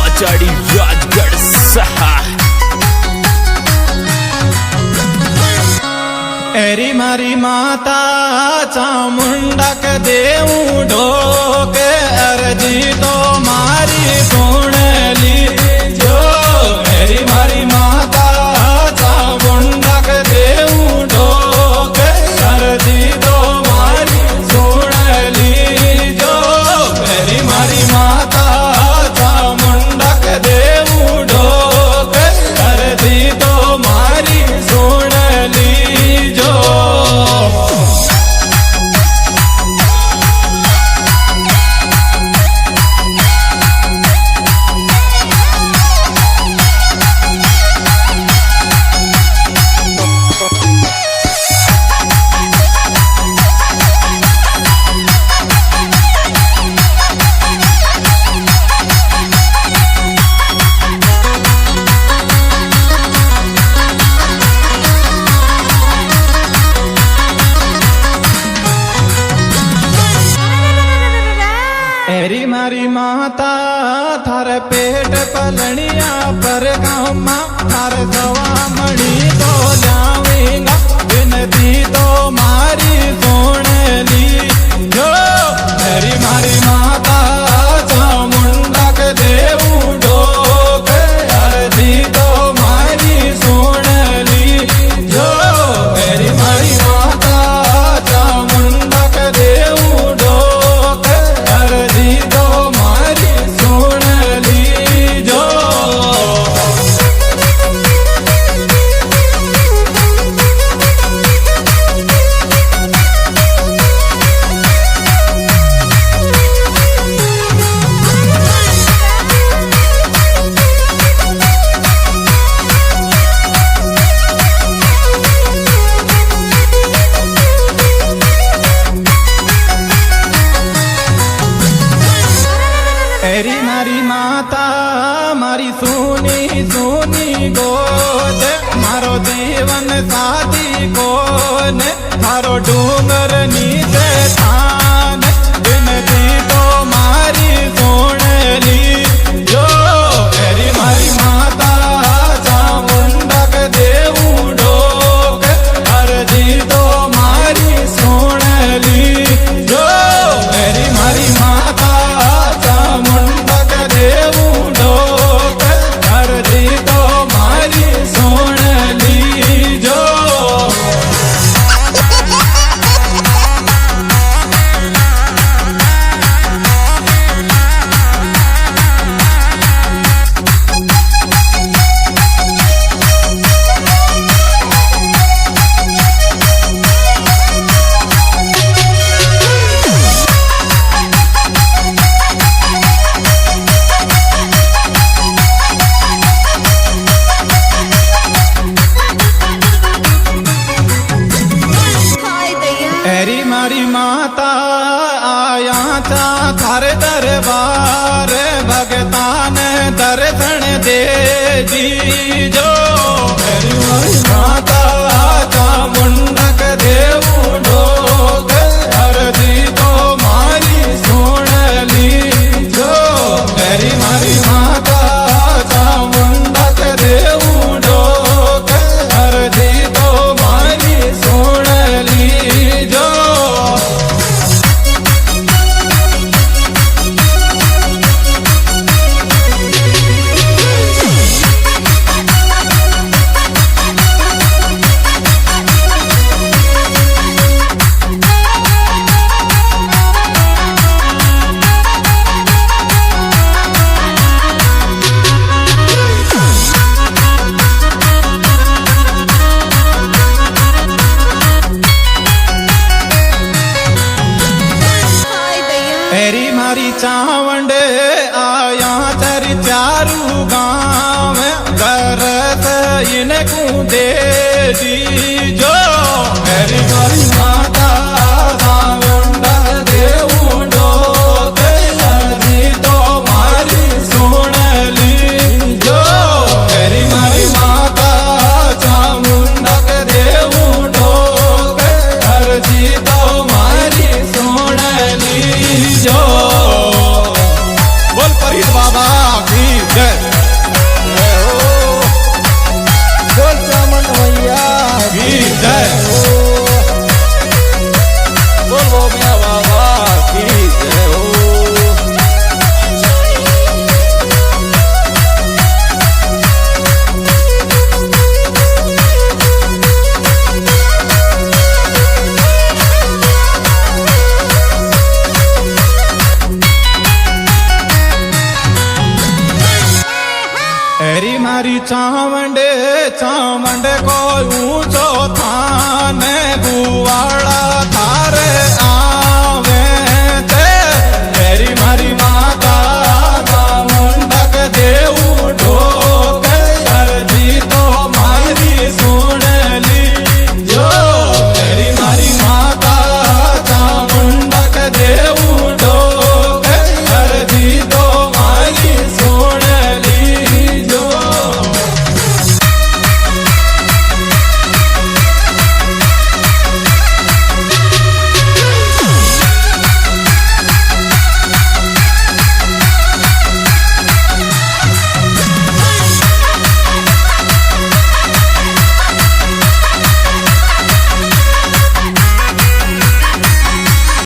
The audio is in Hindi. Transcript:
माचाड़ी राजगढ़ सहा। एरी मारी माता चामुंडा के देऊं ढोक अर्जी तो मारी सुन लीजो। एरी मारी माता चामुंडा के देऊं ढोक अर्जी तो मारी सुन लीजो। एरी मारी माता चामुंडा के देऊं ढोक अर्जी तो मारी सुन लीजो। एरी मारी माता थार पेट पलनिया पर गाँव माँ थार दवा मणि तो जावेगा विनती तो मारी सुन लीजो। एरी मारी माता चामुंडा के देऊं ढोक अर्जी तो मारी सुन लीजो। एरी मारी माता चामुंडा के देऊं ढोक अर्जी तो मारी सुन लीजो। एरी मारी माता मारी सुनी सुनी गोद मारो जीवन साथी कोन थारो डूंगर नीचे थान विनती तो मारी सुन लीजो। एरी मारी माता चामुंडा के देऊं ढोक अर्जी तो मारी सुन लीजो। एरी मारी माता चामुंडा के देऊं ढोक अर्जी तो मारी सुन लीजो। एरी मारी माता आया था थारे दरबार भगतान दर्शन दे दीजो। एरी मारी माता चामुंडा के देऊं ढोक अर्जी तो मारी सुन लीजो। एरी मारी माता चामुंडा के देऊं ढोक अर्जी तो मारी सुन लीजो। एरी मारी चावंड आया तेरी चारू गाँव गरत इनको दे दीजो। एरी मारी माता चामुंडा देऊं ढोक अर्जी तो मारी सुन लीजो। एरी मारी माता चामुंडा के देऊं ढोक अर्जी तो मारी सुन लीजो। बोल फरीद बाबा की जय। મારી ચાવંડ કોઈ ઊંચો થાને ગુવાળા થારે